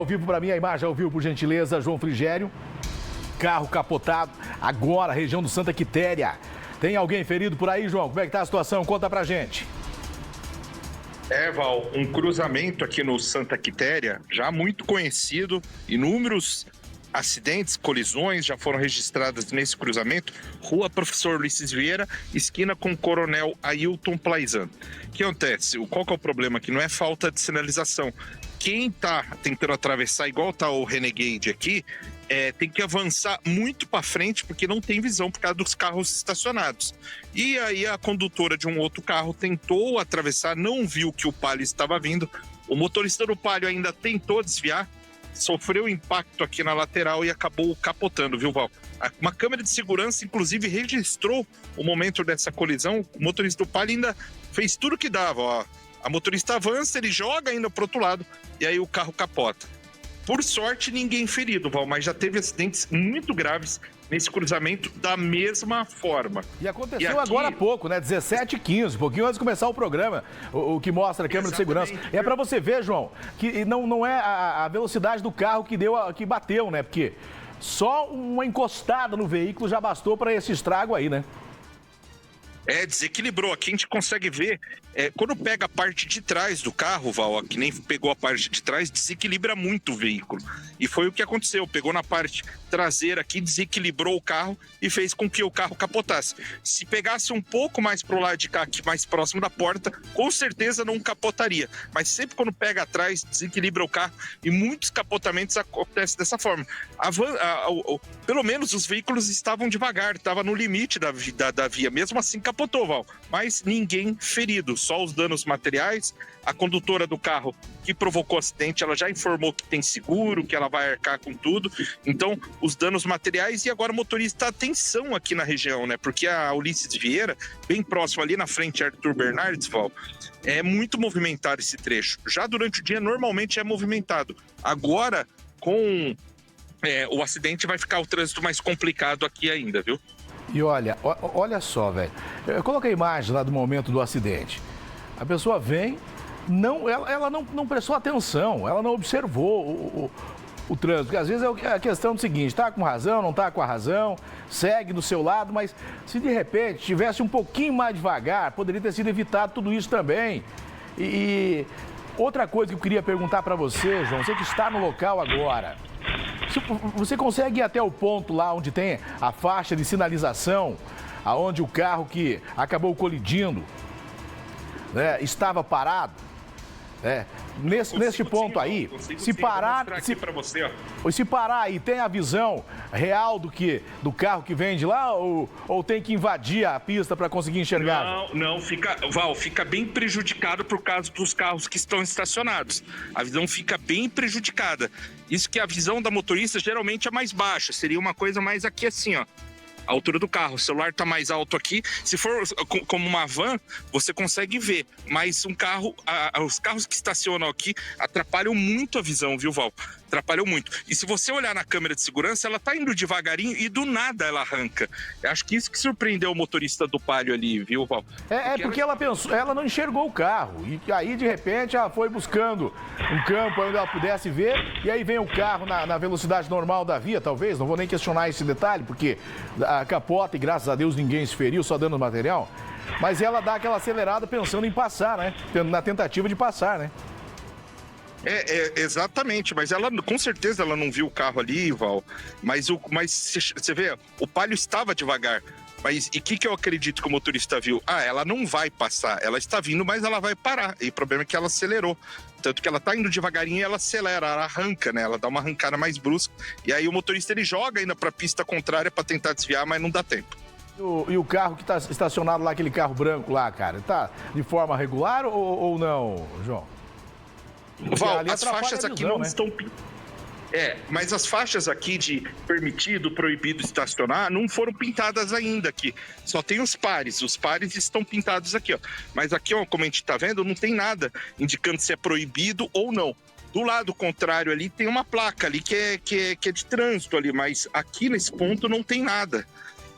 Ao vivo para mim, a imagem ao vivo, por gentileza, João Frigério. Carro capotado, agora, região do Santa Quitéria. Tem alguém ferido por aí, João? Como é que tá a situação? Conta pra gente. Val, um cruzamento aqui no Santa Quitéria, já muito conhecido, inúmeros acidentes, colisões já foram registradas nesse cruzamento. Rua Professor Ulisses Vieira, esquina com Coronel Ailton Plaizan. O que acontece? Qual que é o problema aqui? Não é falta de sinalização. Quem tá tentando atravessar, igual tá o Renegade aqui, tem que avançar muito para frente porque não tem visão por causa dos carros estacionados. E aí a condutora de um outro carro tentou atravessar, não viu que o Palio estava vindo. O motorista do Palio ainda tentou desviar, sofreu impacto aqui na lateral e acabou capotando, viu, Val? Uma câmera de segurança, inclusive, registrou o momento dessa colisão. O motorista do Palio ainda fez tudo que dava, ó. A motorista avança, ele joga ainda pro outro lado e aí o carro capota. Por sorte, ninguém ferido, Val, mas já teve acidentes muito graves nesse cruzamento da mesma forma. E aconteceu aqui agora há pouco, né? 17h15, pouquinho antes de começar o programa, o que mostra a câmera de segurança. É para você ver, João, que não é a velocidade do carro que bateu, né? Porque só uma encostada no veículo já bastou para esse estrago aí, né? Desequilibrou. Aqui a gente consegue ver, quando pega a parte de trás do carro, Val, que nem pegou a parte de trás, desequilibra muito o veículo. E foi o que aconteceu. Pegou na parte traseira aqui, desequilibrou o carro e fez com que o carro capotasse. Se pegasse um pouco mais pro lado de cá, aqui mais próximo da porta, com certeza não capotaria. Mas sempre quando pega atrás, desequilibra o carro e muitos capotamentos acontecem dessa forma. Pelo menos os veículos estavam devagar, estava no limite da via. Mesmo assim, capotou, Val, mas ninguém ferido, só os danos materiais. A condutora do carro que provocou o acidente, ela já informou que tem seguro, que ela vai arcar com tudo. Então, os danos materiais. E agora o motorista, atenção aqui na região, né? Porque a Ulisses Vieira, bem próximo ali na frente, Arthur Bernardes, Val, é muito movimentado esse trecho. Já durante o dia, normalmente é movimentado. Agora, com o acidente, vai ficar o trânsito mais complicado aqui ainda, viu? E olha só, velho. Eu coloquei a imagem lá do momento do acidente. A pessoa vem, ela não prestou atenção, ela não observou o trânsito. Porque às vezes é a questão do seguinte, tá com razão, não tá com a razão, segue do seu lado, mas se de repente tivesse um pouquinho mais devagar, poderia ter sido evitado tudo isso também. E outra coisa que eu queria perguntar para você, João, você que está no local agora. Você consegue ir até o ponto lá onde tem a faixa de sinalização, aonde o carro que acabou colidindo, né, estava parado? Neste ponto aí, se parar aí, tem a visão real do carro que vem de lá ou tem que invadir a pista para conseguir enxergar? Não, fica bem prejudicado por causa dos carros que estão estacionados. A visão fica bem prejudicada. Isso que a visão da motorista geralmente é mais baixa, seria uma coisa mais aqui assim, ó. A altura do carro, o celular tá mais alto aqui. Se for como uma van, você consegue ver. Mas os carros que estacionam aqui atrapalham muito a visão, viu, Val? Atrapalham muito. E se você olhar na câmera de segurança, ela tá indo devagarinho e do nada ela arranca. Eu acho que isso que surpreendeu o motorista do Palio ali, viu, Val? Porque ela pensou, ela não enxergou o carro. E aí, de repente, ela foi buscando um campo onde ela pudesse ver. E aí vem o carro na velocidade normal da via, talvez. Não vou nem questionar esse detalhe, porque a capota e graças a Deus ninguém se feriu, só dando material. Mas ela dá aquela acelerada pensando em passar, né? Na tentativa de passar, né? Exatamente, mas ela com certeza ela não viu o carro ali, Val. Mas você vê, o Palio estava devagar. Mas e o que eu acredito que o motorista viu? Ela não vai passar, ela está vindo, mas ela vai parar. E o problema é que ela acelerou. Tanto que ela tá indo devagarinho e ela acelera, ela arranca, né? Ela dá uma arrancada mais brusca. E aí o motorista ele joga ainda para a pista contrária para tentar desviar, mas não dá tempo. E o carro que está estacionado lá, aquele carro branco lá, cara, tá de forma regular ou não, João? Val, as faixas aqui não estão... mas as faixas aqui de permitido, proibido estacionar não foram pintadas ainda aqui. Só tem os pares estão pintados aqui, ó. Mas aqui, ó, como a gente tá vendo, não tem nada indicando se é proibido ou não. Do lado contrário ali tem uma placa ali que é de trânsito ali, mas aqui nesse ponto não tem nada.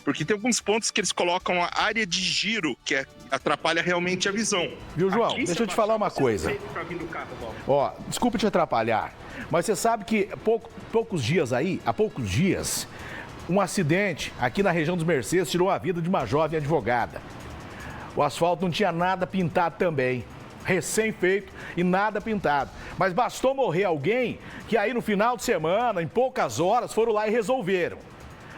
Porque tem alguns pontos que eles colocam a área de giro, que atrapalha realmente a visão. Viu, João? Deixa eu te falar uma coisa. Ó, desculpa te atrapalhar. Mas você sabe que há poucos dias, um acidente aqui na região dos Mercedes tirou a vida de uma jovem advogada. O asfalto não tinha nada pintado também. Recém-feito e nada pintado. Mas bastou morrer alguém que aí no final de semana, em poucas horas, foram lá e resolveram.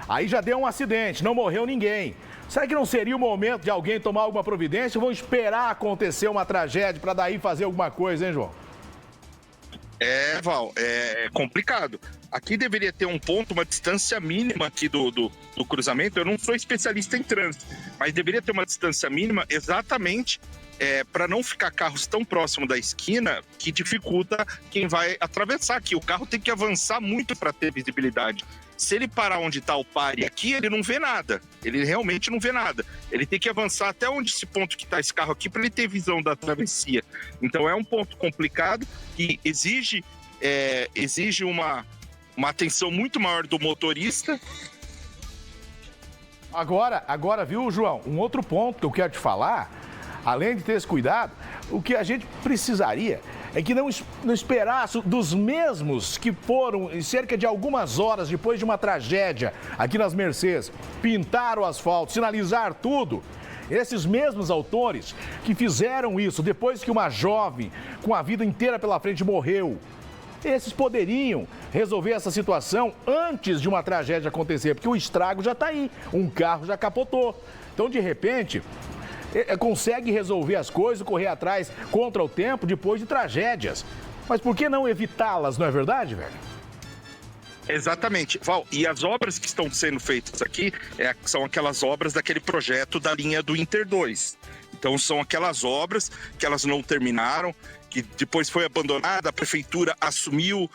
Aí já deu um acidente, não morreu ninguém. Será que não seria o momento de alguém tomar alguma providência ou vão esperar acontecer uma tragédia para daí fazer alguma coisa, hein, João? Val, é complicado. Aqui deveria ter um ponto, uma distância mínima aqui do cruzamento. Eu não sou especialista em trânsito, mas deveria ter uma distância mínima exatamente para não ficar carros tão próximos da esquina que dificulta quem vai atravessar aqui. O carro tem que avançar muito para ter visibilidade. Se ele parar onde está o pare aqui, ele não vê nada. Ele realmente não vê nada. Ele tem que avançar até onde esse ponto que está esse carro aqui para ele ter visão da travessia. Então é um ponto complicado que exige uma atenção muito maior do motorista. Agora, viu, João, um outro ponto que eu quero te falar, além de ter esse cuidado, o que a gente precisaria é que não esperasse dos mesmos que foram, em cerca de algumas horas depois de uma tragédia aqui nas Mercedes, pintar o asfalto, sinalizar tudo. Esses mesmos autores que fizeram isso depois que uma jovem com a vida inteira pela frente morreu. Esses poderiam resolver essa situação antes de uma tragédia acontecer, porque o estrago já está aí, um carro já capotou. Então, de repente, consegue resolver as coisas, correr atrás contra o tempo depois de tragédias. Mas por que não evitá-las, não é verdade, velho? Exatamente, Val. E as obras que estão sendo feitas aqui são aquelas obras daquele projeto da linha do Inter 2. Então são aquelas obras que elas não terminaram, que depois foi abandonada, a prefeitura assumiu,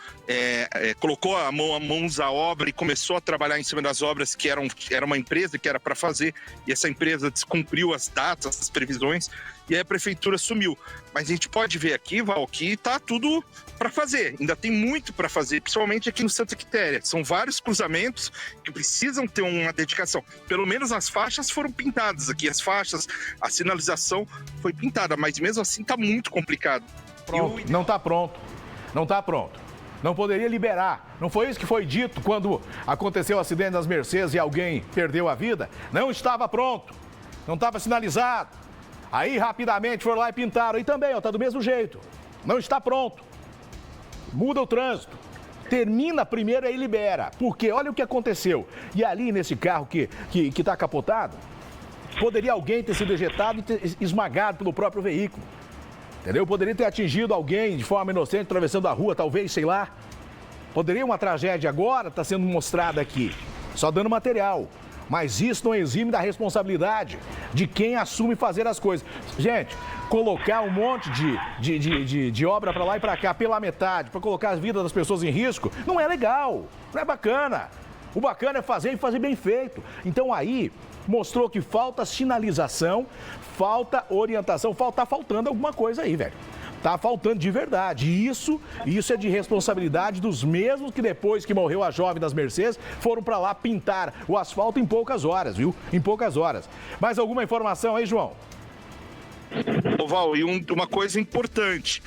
colocou a mãos à obra e começou a trabalhar em cima das obras que era uma empresa que era para fazer, e essa empresa descumpriu as datas, as previsões, e aí a prefeitura sumiu. Mas a gente pode ver aqui, Val, que tá tudo para fazer, ainda tem muito para fazer, principalmente aqui no Santa Quitéria. São vários cruzamentos que precisam ter uma dedicação. Pelo menos as faixas foram pintadas aqui, a sinalização foi pintada, mas mesmo assim tá muito complicado. Pronto, não está pronto. Não está pronto. Não poderia liberar. Não foi isso que foi dito quando aconteceu o acidente das Mercedes e alguém perdeu a vida? Não estava pronto. Não estava sinalizado. Aí rapidamente foram lá e pintaram. E também, está do mesmo jeito. Não está pronto. Muda o trânsito. Termina primeiro e aí libera. Porque olha o que aconteceu. E ali nesse carro que está capotado, poderia alguém ter sido ejetado e ter esmagado pelo próprio veículo. Entendeu? Poderia ter atingido alguém de forma inocente atravessando a rua, talvez, sei lá. Poderia uma tragédia agora estar sendo mostrada aqui, só dando material. Mas isso não exime da responsabilidade de quem assume fazer as coisas. Gente, colocar um monte de obra para lá e para cá pela metade, para colocar a vida das pessoas em risco, não é legal, não é bacana. O bacana é fazer e fazer bem feito. Então aí mostrou que falta sinalização, falta orientação, tá faltando alguma coisa aí, velho. Tá faltando de verdade. E isso é de responsabilidade dos mesmos que depois que morreu a jovem das Mercedes, foram para lá pintar o asfalto em poucas horas, viu? Em poucas horas. Mais alguma informação aí, João? Ô Val, e uma coisa importante,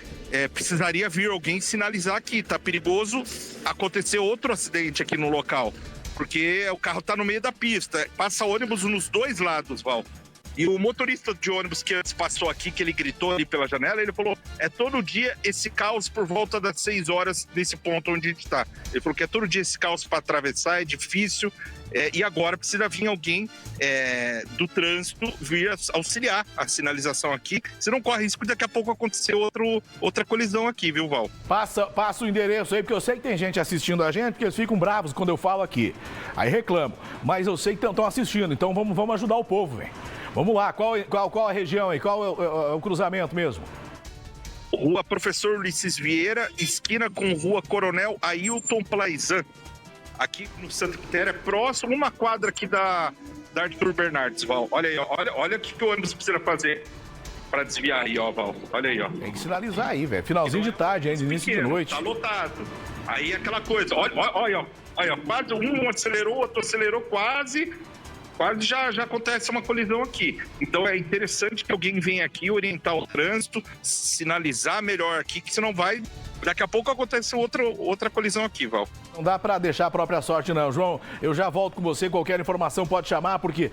precisaria vir alguém sinalizar aqui, tá perigoso acontecer outro acidente aqui no local, porque o carro tá no meio da pista, passa ônibus nos dois lados, Val. E o motorista de ônibus que antes passou aqui, que ele gritou ali pela janela, ele falou, todo dia esse caos por volta das 6 horas nesse ponto onde a gente está. Ele falou que todo dia esse caos para atravessar, é difícil, e agora precisa vir alguém do trânsito vir auxiliar a sinalização aqui. Você não corre risco de daqui a pouco acontecer outra colisão aqui, viu, Val? Passa o endereço aí, porque eu sei que tem gente assistindo a gente, porque eles ficam bravos quando eu falo aqui. Aí reclamam. Mas eu sei que estão assistindo, então vamos ajudar o povo, velho. Vamos lá, qual a região aí? Qual é o cruzamento mesmo? Rua Professor Ulisses Vieira, esquina com Rua Coronel Ailton Plaizan. Aqui no Santa Quitéria, próximo, uma quadra aqui da Arthur Bernardes, Val. Olha aí, ó, olha o que o ônibus precisa fazer para desviar aí, ó, Val. Olha aí, ó. Tem que sinalizar aí, velho. Finalzinho de tarde, ainda, início de noite. Tá lotado. Aí aquela coisa, olha, ó, quase um acelerou, outro acelerou quase já acontece uma colisão aqui. Então é interessante que alguém venha aqui orientar o trânsito, sinalizar melhor aqui, que senão vai Daqui a pouco acontece outra colisão aqui, Val. Não dá para deixar a própria sorte, não. João, eu já volto com você. Qualquer informação pode chamar, porque